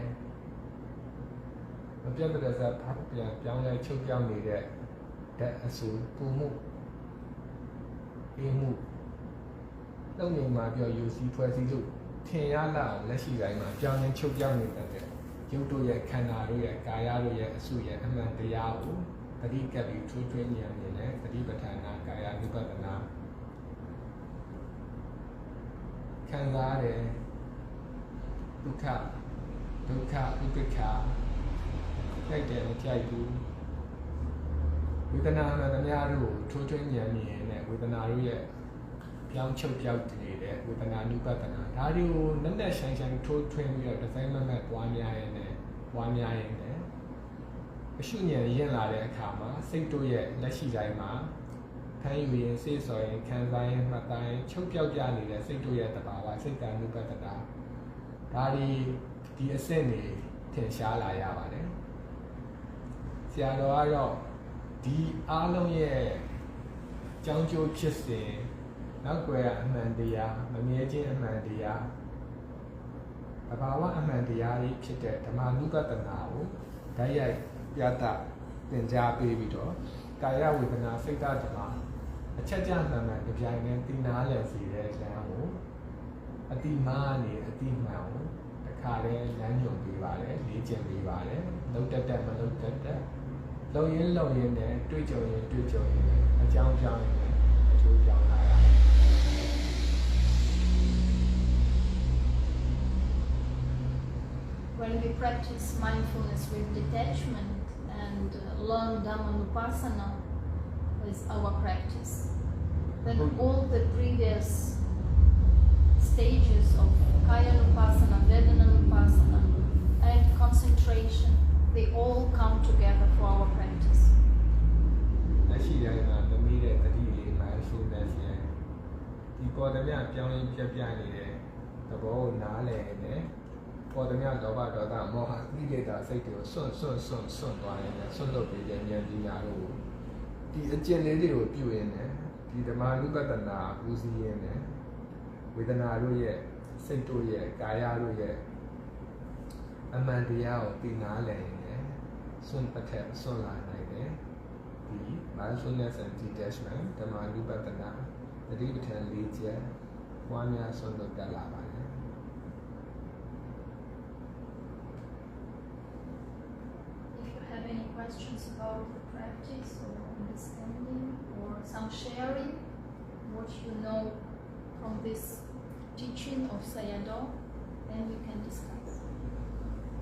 S1: မပြတ်တဲ့ဇာတ်ဖောက်ပြန်ပြောင်းလဲချုပ်ပြောင်းနေတဲ့ဓာတ်အဆူပူမှုအေးမှု လုံနေမှာပြောယူစီဖွဲ့စည်းလို့ထင်ရလာလက်ရှိတိုင်းမှာပြောင်းရင်ချုပ်ပြောင်းနေတတ်တဲ့ရုပ်တို့ရဲ့ခန္ဓာတို့ရဲ့ကာယတို့ရဲ့အစုရဲ့အမှန်တရားကိုတတိကပ်ပြီးထွေးထွေးဉာဏ်နဲ့တတိပဋ္ဌာနာကာယ ानु ပတ္တနာခံစားတယ်ဒုက္ခဒုက္ခဥပ္ပခာကြိုက်တယ်မကြိုက်ဘူးဝေဒနာနဲ့အများတို့ထွေးထွေးဉာဏ်နဲ့ဝေဒနာတို့ရဲ့ ပြောင်းချုပ်ပြောက်နေတဲ့ဝေဒနာ ानु ပတ္တနာဒါတွေကိုနက်နက်ဆိုင်ဆိုင်ထိုးထွင်းပြီးတော့ဒီဇိုင်းမမတ်ပွားများရင်လည်းအရှုဉာဏ်ရင့်လာတဲ့အခါမှာစိတ်တို့ရဲ့လက်ရှိတိုင်းမှာဖမ်းယူရင်စိတ်ဆိုရင်ခံစားရင်မှတ်တိုင်းချုပ်ပြောက်ကြနေတဲ့စိတ်တို့ရဲ့တဘာဝစိတ်တ ानु ပတ္တနာဒါဒီအဆင့်တွေထင်ရှားလာရပါတယ်ဆရာတော်ကတော့ဒီအားလုံးရဲ့ကြောင်းကျိုးဖြစ်စဉ် နောက်ွယ်အမှန်တရားမမြဲခြင်းအမှန်တရားအဘာဝအမှန်တရားကြီးဖြစ်တဲ့ဓမ္မ ानु ပတ္တနာကိုဓာတ်ရိုက်ပြသသင်ကြားပေးပြီးတော့ကာယဝေဒနာစိတ်ဓာတ်ဓမ္မအချက်ကြမှန်မှန်ကြပြိုင်နဲ့သိနာလည်စီတဲ့လမ်းကိုအတိမာနေအတိမှန်ကိုတစ်ခါတည်းလမ်းညွှန်ပေးပါတယ်လေ့ကျင့်ပေးပါတယ်လုံးတက်တက်မလုံးတက်တက်လုံရင်းနဲ့တွေ့ကြုံရင်အကြောင်းကြောင်းရင်အကျိုးကြောင်းလာတာ When we practice mindfulness with detachment and learn Dhammanupassana, with our practice, then all the previous stages of Kayanupassana, Vedananupassana, and concentration, they all come together for our practice.
S2: လက်ရှိတိုင်းမှာမမိတဲ့တတိလေး mindfulness ရဲ့ဒီပေါ်တဲ့မြပြောင်းလဲပြပြနေတဲ့သဘောကိုနားလည်နေပေါ်တဲ့မြလောဘဒေါသမောဟကိလေသာစိတ်တွေကိုစွန့်သွားနေတယ်စွန့်လို့ပြီးတဲ့ဉာဏ်ပညာတို့ဒီအကျင့်လေးတွေကိုပြုရင်းနဲ့ဒီဓမ္မနုပတနာပူဇီးရင်းနဲ့ဝေဒနာတို့ရဲ့စိတ်တို့ရဲ့ကာယတို့ရဲ့အမှန်တရားကိုသိနာလည်နေစွန့်ပတ်ထက်စွန့်လာနိုင်တယ်ဒီ mindfulness and detachment ဓမ္မနုပတနာတတိပဋ္ဌာန်၄ချက်ပွားများစွန့်လို့တက်လာပါတယ်
S1: If you have any questions about the practice or understanding or some sharing what you know from this teaching of Sayadaw, then we can discuss.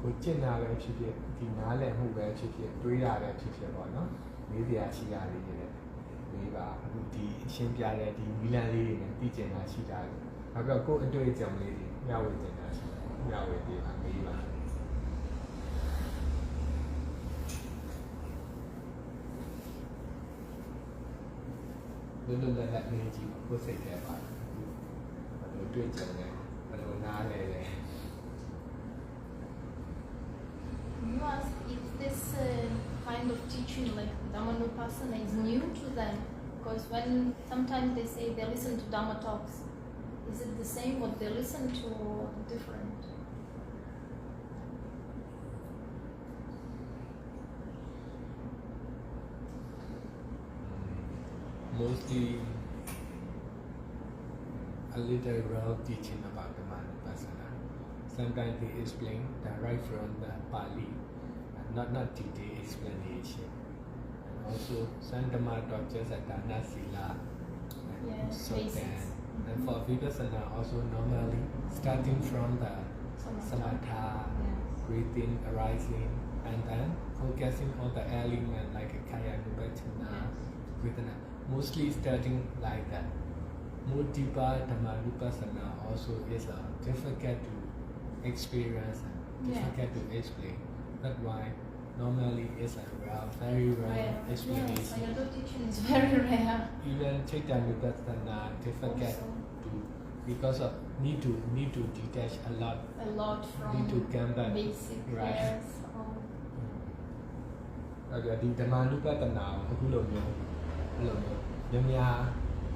S2: ကိုကျင့်တာပဲဖြစ်ဖြစ်ဒီနားလည်မှုပဲဖြစ်ဖြစ်တွေးရပဲဖြစ်ဖြစ်ပေါ့နော်မေးစရာရှိရလေးတွေမေးပါအခုဒီအရှင်းပြတဲ့ဒီမီလန်လေးတွေနဲ့သိကျင်တာရှိတာလေနောက်တော့ကိုယ်အတွေ့အကြုံလေးတွေမျှဝေကျင်တာရှိတယ်မျှဝေပေးပါမေးပါလွတ်လွတ်လပ်လပ်နေကြည့်ကိုယ်စိတ်ထဲပါဘယ်လိုတွေ့ကြလဲဘယ်လိုနားလဲလဲ
S1: You ask if this kind of teaching like Dhammanupassana is new to them, because when sometimes they say they listen to Dhamma talks, is it the same what they listen to or different?
S2: Mostly a little raw teaching about the Dhammanupassana. Sometimes they explain right from the Pali, not detailed explanation. And also some Dhamma talk just at Dana Sila and
S1: Basics.
S2: And for Vipassana also normally starting from the Samatha, breathing, arising, and then focusing on the element like Kayanupassana, Vedana. Mostly starting like that. More deeper Dhammanupassana also is difficult to experience and difficult to explain. That's why normally it's a very rare explanation.
S1: Yes, Sayadaw teaching is very rare.
S2: Even Chaitanya difficult
S1: Also.
S2: to because of need to detach a lot.
S1: A lot from
S2: Need to come back.
S1: basic
S2: Right.
S1: yes. Oh.
S2: ဒီဓမ္မနုပတနာကိုအခုလိုမျိုးများ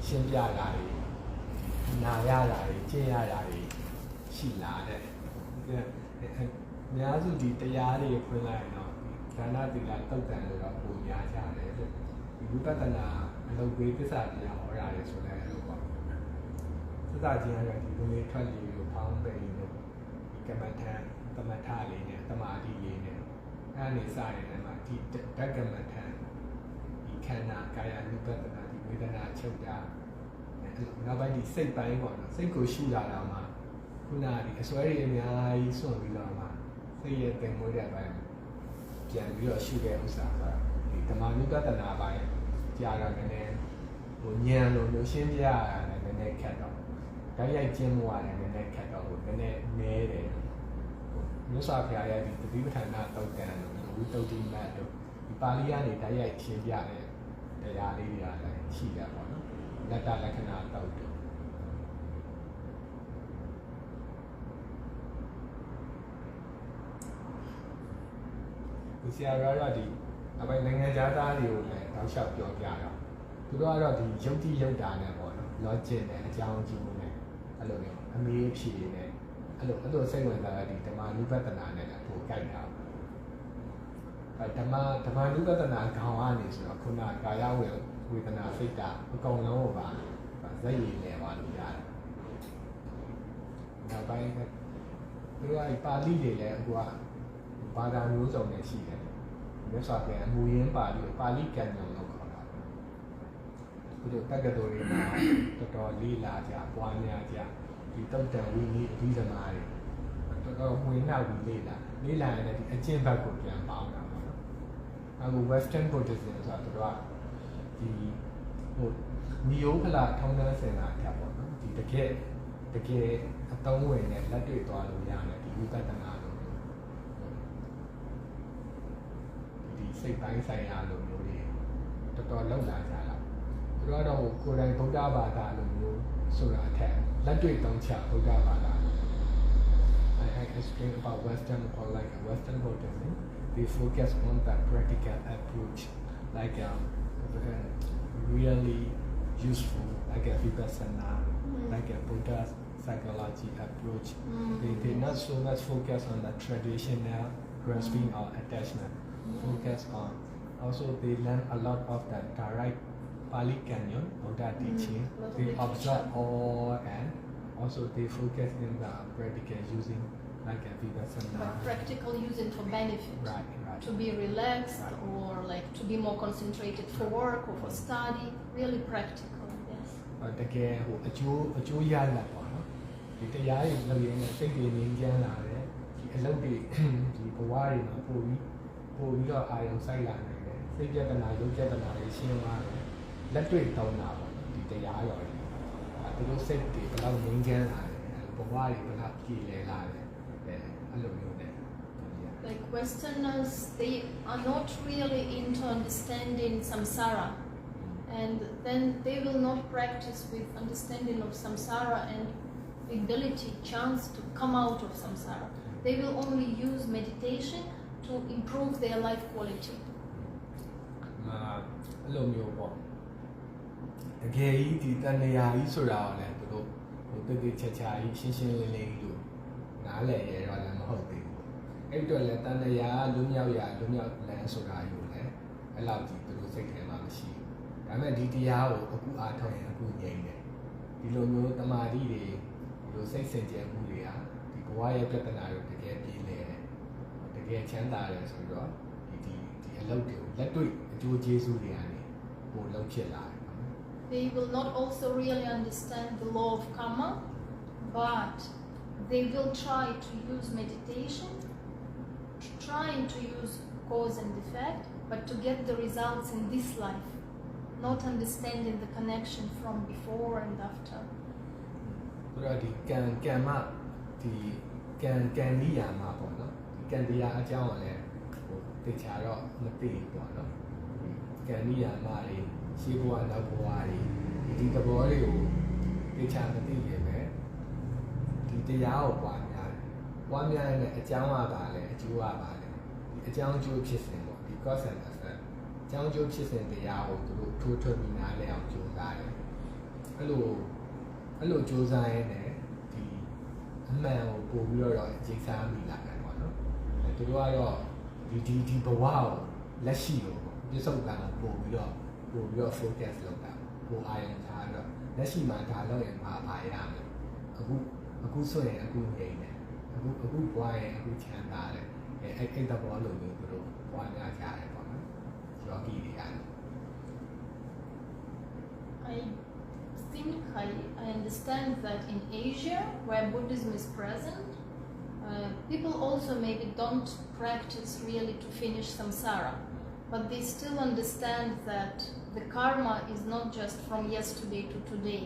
S2: ရှင်းပြတာတွေနာရတာတွေကျင့်ရတာတွေရှိလာတဲ့များစုဒီတရားတွေဖွင့်လိုက်ရင်တော့ဒါနသီလတုတ်တန်လို့တော့ပုံများကြတယ်ဒီဝိပဿနာအလုပ်ပေးသစ္စာတရားဟောရတယ်ဆိုလည်းအဲ့လိုပေါ့သစ္စာကျမ်းကဒီလိုမျိုးထွက်ပြီးလို့ဖောင်းပယ်နေလို့ကမ္မထံသမထလေးနဲ့သမာဓိလေးနဲ့အဲ့ဒီစရတဲ့မှာဒီဓကမ္မထံဒီခန္ဓာကာယ နုပတနာဒီဝေဒနာချုပ်တာနောက်ပိုင်းဒီစိတ်ပိုင်းပေါ့နော်စိတ်ကိုရှုလာတာမှာခုနဒီအစွဲတွေအများကြီးစွန့်ပြီးတော့မှစိတ်ရဲ့ပင်မွေးတဲ့ဘက်ပြန်ပြီးတော့ရှုတဲ့ဥစ္စာကဒီဓမ္မနုပတနာပိုင်းကြာတာနည်းနည်းဟိုဉာဏ်လိုမျိုးရှင်းပြရတာလည်းနည်းနည်းခက်တော့တိုင်းရိုက်ကျင်းမှုရတယ်နည်းနည်းခက်တော့ဟိုနည်းနည်းနဲတယ်မြတ်စွာဘုရားရဲ့ဒီတတိပဋ္ဌာန်တုတ်တန်လို့ဝိတုဒ္ဓိမတ်တို့ဒီပါဠိကနေတိုင်းရိုက်ရှင်းပြတယ်တရားလေးတွေကလည်းရှိတာပေါ့နော်လက်တလက္ခဏာတောက်တယ်ဒီဆရာတော်ကဒီအပိုင်းနိုင်ငံသားတွေကိုလည်းတောက်လျှောက်ပြောပြတော့သူတို့ကတော့ဒီယုတ်တိယုတ်တာနဲ့ပေါ့နော် logic နဲ့အကြောင်းအကျိုးနဲ့အဲ့လိုမျိုးအမေးဖြေနဲ့အဲ့လိုစိတ်ဝင်စားတဲ့ဒီဓမ္မနုပတနာနဲ့လည်းပို့ကြိုက်တာဓမ္မနုပတနာခေါင်းအနေဆိုတော့ခုနကာယဝေဒနာစိတ်ဓာတ်အကုန်လုံးကိုပါဇက်ရည်နဲ့ပါလို့ရတယ်။နောက်ပိုင်းသူတို့ကပါဠိတွေလည်းအခုကဘာသာမျိုးစုံနဲ့ရှိတယ်။မြတ်စွာဘုရားမူရင်းပါဠိကံညုံလို့ခေါ်တာ။သူတို့တက္ကသိုလ်တွေမှာတော်တော်လေးလာကြပွားများကြဒီတုတ်တန်ဝိနည်းအပြီးသမားတွေတော်တော်ဝင်နောက်ပြီးလေးလာရင်လည်းဒီအကျင့်ဘက်ကိုပြန်ပေါင်းတာပေါ့နော်။အခု Western Buddhism ဆိုတာသူတို့ကဒီ ဒီဟိုနီယိုဖလာထုံးတန်းစင်လာတက်ပေါ့နော်ဒီတကယ်အသုံးဝင်နဲ့လက်တွေ့သွားလို့ရတယ်ဒီဝိပဿနာလို့ဒီစိတ်ပိုင်းဆိုင်ရာလိုမျိုးတွေတော်တော်လောက်လာကြတာသူတို့ကတော့ကိုယ်တိုင်ဗုဒ္ဓဘာသာလိုမျိုးဆိုတာထက်လက်တွေ့သုံးချဗုဒ္ဓဘာသာI explain about Western or like a Western Buddhism. They focus on that practical approach, like really useful, like a vipassana, like a Buddha psychology approach. They not so much focus on the traditional grasping or attachment. Focus on also they learn a lot of the direct Pali Canyon Buddha teaching. They observe all and also they focus in the practical using like a vipassana.
S1: But practical using for benefit.
S2: Right.
S1: To be relaxed or like to be more concentrated for work or for study. Really practical, yes.
S2: တကယ်ဟိုအကျိုးရလာပေါ့နော်ဒီတရားတွေလုပ်ရင်းနဲ့စိတ်တွေငြိမ်းချမ်းလာတယ်ဒီအလုပ်တွေဒီဘဝတွေမှာပို့ပြီးတော့အာရုံစိုက်လာနိုင်တယ်စိတ်ပြဿနာရုပ်ပြဿနာတွေရှင်းသွားတယ်လက်တွေ့တောင်းတာပေါ့ဒီတရားရောတွေသူတို့စိတ်တွေဘယ်လောက်ငြိမ်းချမ်းလာတယ်ဘဝတွေဘယ်လောက်ကြည်လည်လာတယ်အဲ့လိုမျိုးနဲ့
S1: Like Westerners, they are not really into understanding samsara, and then they will not practice with understanding of samsara and the ability, chance to come out of samsara. They will only use meditation to improve their life quality.
S2: အဲ့လိုမျိုးပေါ့တကယ်ကြီးဒီတဏှာကြီးဆိုတာကလည်းသူတို့ဟိုတိတ်ချာချာကြီးရှင်းရှင်းလင်းလင်းကြီးလို့နားလည်ရတော့လည်းမဟုတ်သေးဘူးအဲ့တော့လည်းတဏှာလွမြောက်လမ်းဆိုတာယူလဲအဲ့လောက်ကြီးသူတို့စိတ်ထဲမှာမရှိဘူးဒါပေမဲ့ဒီတရားကိုအခုအားထုတ်ရင်အခုငြိမ့်တယ်ဒီလိုမျိုးတမာတိတွေဒီလိုစိတ်စင်ကြယ်မှုတွေကဒီဘဝရဲ့ပြဿနာတွေတကယ်ပြေးလဲတကယ်ချမ်းသာတယ်ဆိုတော့ဒီအလုပ်တွေကိုလက်တွေ့အကျိုးကျေးဇူးတွေကနေပိုလုပ်ဖြစ်လာတယ်
S1: They will not also really understand the law of karma, but they will try to use meditation, trying to use cause and effect, but to get the results in this life, not understanding the connection from before and after.
S2: ဆိုတော့ဒီကံမဒီကံနိယာမပေါ့နော်ဒီကံတရားအကြောင်းကိုလည်းဟိုသိချာတော့မသိဘူးပေါ့နော်ဒီကံနိယာမတွေရှင်းဘဝနောက်ဘဝတွေဒီသဘောတွေကိုသိချာမသိရင်ပဲဒီတရားကိုပွားများရင်လည်းအကြောင်းကပါလေအကျိုးကပါလေဒီအကြောင်းအကျိုးဖြစ်စဉ်ပေါ့ဒီ cause and effect အကြောင်းအကျိုးဖြစ်စဉ်တရားကိုသူတို့ထိုးထွက်ပြီးနားလည်အောင်ကြိုးစားတယ်အဲ့လိုကြိုးစားရင်လည်းဒီအမှန်ကိုပို့ပြီးတော့အခြေစားမိလာတယ်ပေါ့နော်သူတို့ကတော့ဒီဘဝကိုလက်ရှိကိုပြစ္ဆုတ်ကံကိုပို့ပြီးတော့ focus လုပ်တာပို့အာရုံထားတော့လက်ရှိမှာဒါလုပ်ရင်ဘာရမလဲအခုဆိုရင်အခုငြိမ်တယ်အခုဘွားရင်အခုချမ်းသာတယ်အဲ့တဘောလိုမျိုးသူတို့ဘွားများကြတယ်ပေါ့နော်ယောဂီတွေရတယ်
S1: I think I understand that in Asia, where Buddhism is present, people also maybe don't practice really to finish samsara, but they still understand that the karma is not just from yesterday to today,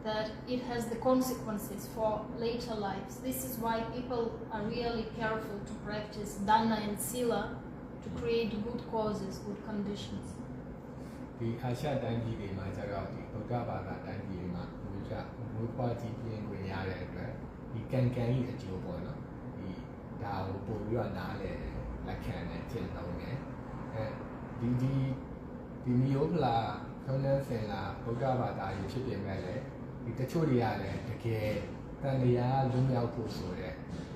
S1: that it has the consequences for later lives. This is why people are really careful to practice dana and sila to create good causes, good conditions.
S2: ဒီအာရှတိုင်းပြည်တွေမှာကျတော့ဒီဗုဒ္ဓဘာသာတိုင်းပြည်တွေမှာဘုရားဘုရားကြီးပြင်းဝင်ရတဲ့အတွက်ဒီကံကြီးအကျိုးပေါ့နော်ဒီဒါကိုပို့ပြီးတော့နားလေလက်ခံနဲ့ကျင့်သုံးတယ်ဒီမျိုးဖလားထုံးတန်းစင်လာဗုဒ္ဓဘာသာကြီးဖြစ်ပြင်မဲ့လေဒီတချို့တွေကလည်းတကယ်တန်တရားလွမြောက်ဖို့ဆိုတဲ့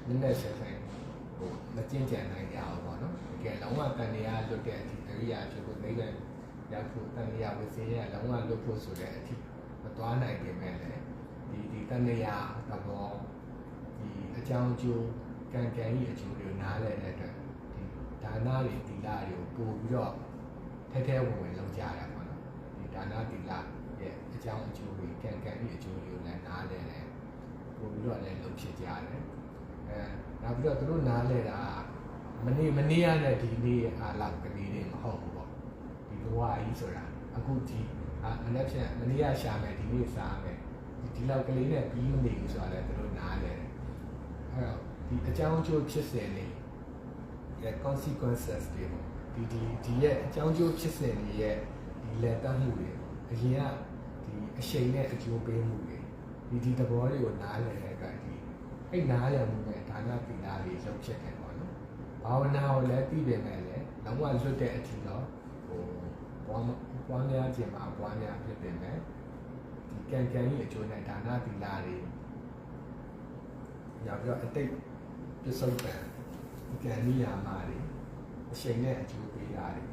S2: နည်းနဲ့ဆက်ဆိုင်ဟိုမကျင့်ကြံနိုင်ကြအောင်ပေါ့နော်တကယ်လုံးဝတန်တရားလွတ်တဲ့အထိအရိယာဖြစ်ဖို့နိဗ္ဗာန်ရောက်ဖို့တန်တရားဝိသေယလုံးဝလွတ်ဖို့ဆိုတဲ့အထိမသွားနိုင်ပြင်မဲ့လေဒီတန်တရားတော့ဒီအကြောင်းအကျိုးကံကြီးအကျိုးတွေနားလည်တဲ့အတွက်ဒီဒါနတွေသီလတွေကိုပို့ပြီးတော့ထဲဝင်လုပ်ကြရပါတော့ဒီဒါနသီလရဲ့အကြောင်းအကျိုးတွေကံကြီးအကျိုးတွေကိုလည်းနားလည်တယ်ပို့ပြီးတော့လည်းလုပ်ဖြစ်ကြတယ်နောက်ပြီးတော့သူတို့နားလည်တာမနေ့ရတဲ့ဒီနေ့အားလောက်ကလေးတွေမဟုတ်ဘူးပေါ့ ဒီဘဝကြီးဆိုတာအခုဒီမနေ့ဖြန်မနေ့ကရှာမယ်ဒီနေ့စားမယ်ဒီလောက်ကလေးနဲ့ပြီးမနေဘူးဆိုတာလည်းသူတို့နားလဲအဲ့တော့ဒီအကြောင်းအကျိုးဖြစ်စဉ်တွေရဲ့ consequences တွေပေါ့ဒီရဲ့အကြောင်းအကျိုးဖြစ်စဉ်တွေရဲ့ဒီလက်တတ်မှုတွေအရင်ကဒီအရှိန်နဲ့အကျိုးပေးမှုတွေဒီသဘောတွေကိုနားလည်တဲ့အတွက်ဒီအဲ့နားလည်မှုနဲ့ဒါနသီလတွေရုပ်ဖြစ်တယ်ပေါ့နော်ဘာဝနာကိုလည်းပြီးပြင်မယ်လေလုံးဝလွတ်တဲ့အထိတော့ဟိုပွားများခြင်းမှာပွားများဖြစ်ပြင်မယ်ဒီကံကြီးအကျိုးနဲ့ဒါနသီလတွေရောက်ပြီးတော့အတိတ်ပစ္စုပန်ကံနိယာမတွေအရှိန်နဲ့အကျိုးပေးတာတွေ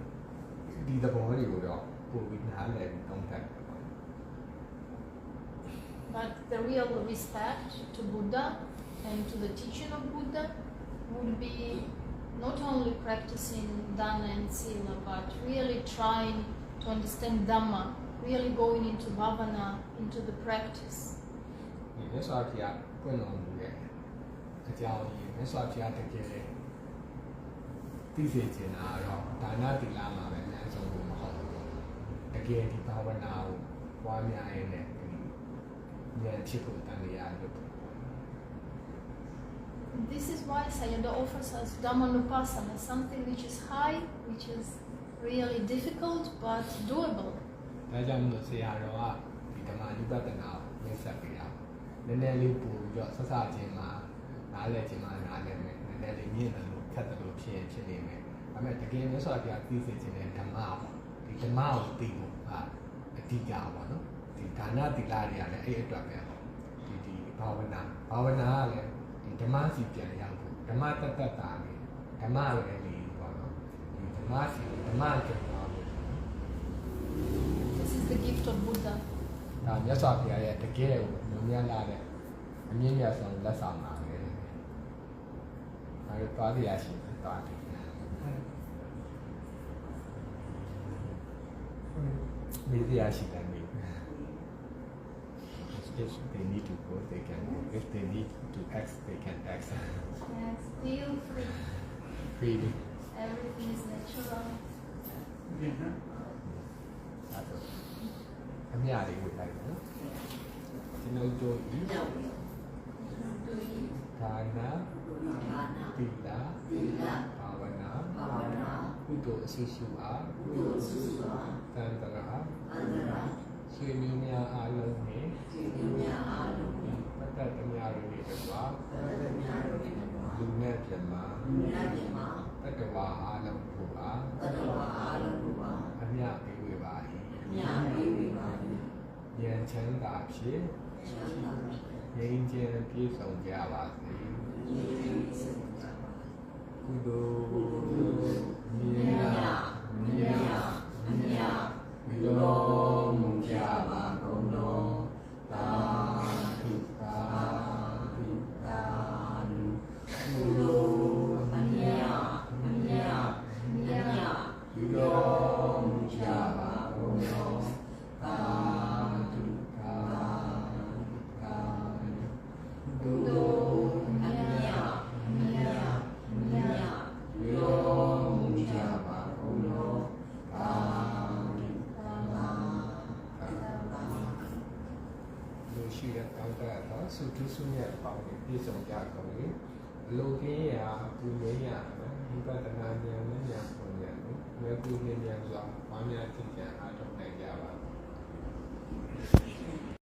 S2: ဒီသဘောတွေကိုတော့ပို့ပြီးနားလည်ပြီးသုံးသပ်တယ်ပေါ့
S1: But the real respect to Buddha and to the teaching of Buddha would be not only practicing Dana and Sila, but really trying to understand Dhamma, really going into Bhavana, into the practice.
S2: မြတ်စွာဘုရားပွင့်တော်မူတဲ့အကြောင်းကြီးမြတ်စွာဘုရားတကယ်သိစေချင်တာတော့ဒါနသီလမှာပဲအများဆုံးလို့မဟုတ်ဘူးတကယ်ဒီဘာဝနာကိုပွားများရတဲ့ဒီဉာဏ်ဖြစ်ဖို့တန်လျာလို့
S1: This is why Sayadaw offers us Dhammanupassana, something which is high, which is really difficult but doable.
S2: ဒါကြောင့်မို့ဆရာတော်ကဒီဓမ္မနုပဒနာကိုမြတ်ဆက်ပေးတာနည်းနည်းလေးပို့ပြီးတော့ဆက်စချင်းမှာနားလည်ခြင်းမှာနားလည်မယ်နည်းနည်းလေးမြင့်တယ်လို့ခက်တယ်လို့ဖြစ်နေမယ်ဒါပေမဲ့တကယ်မြတ်စွာဘုရားသိစေခြင်းတဲ့ဓမ္မပေါ့ဒီဓမ္မကိုသိဖို့အဓိကပေါ့နော်ဒီဒါနသီလတွေကလည်းအဲ့အတွက်ပဲပေါ့ဒီဘာဝနာကလည်းဒီဓမ္မစီပြန်ရောက်ဖို့ဓမ္မတတ္တတာလေဓမ္မလည်းလေပေါ့နော်ဒီဓမ္မစီဓမ္မကျန်သွားဖို့
S1: This is the gift of Buddha.
S2: ဒါမြတ်စွာဘုရားရဲ့တကယ်ကိုမြင်ရလာတဲ့အမြင့်မြတ်ဆုံးလက်ဆောင်ပါပဲ။အဲဒီသွားရရှိသွားတယ်။မေးရရှိတယ်မေး If they need to go, they can go. If they need to act, they can act.
S1: Yes, feel free.
S2: Freely.
S1: Everything is natural.
S2: အမြားလေးဝေလိုက်နော်ကျွန်တော်တို့ဤ
S1: Do it.
S2: ဒါနသီလဘာဝနာကုသိုလ်အရှိရှိအားတန်တရာဆွေမျိုးများအားလုံးနှင့်ပတ္တတများတို့နဲ့တကွာလူနဲ့ပြမတတ္တဝါအားလုံးတို့အားအမြပေးဝေပါ၏ဉာဏ်ချမ်းသာဖြင့်ငြိမ်းချမ်းပြည့်စုံကြပါစေကုသိုလ်မြတ်ဝီတော်မူကြပါကုန်သောသာဓုသာဓုသာဓုကုသိုလ်မြတ်ဝီတော်မူကြပါကုန်သောသာဓုသာဓုကုသိုလ်မြတ်ဝီတော်မူကြပါကုန်သောသာရှိတဲ့တောင်းတတော့သုထုဆုမြတ်ပေါင်းပြီးပြည့်စုံကြကုန်လေအလိုကင်းရာပူမင်းရဝိပဿနာဉာဏ်နဲ့ဉာဏ်ပုံဉာဏ်ကိုဝေကုဉာဏ်စွာဘာများသိကြအားထုတ်နိုင်ကြပါ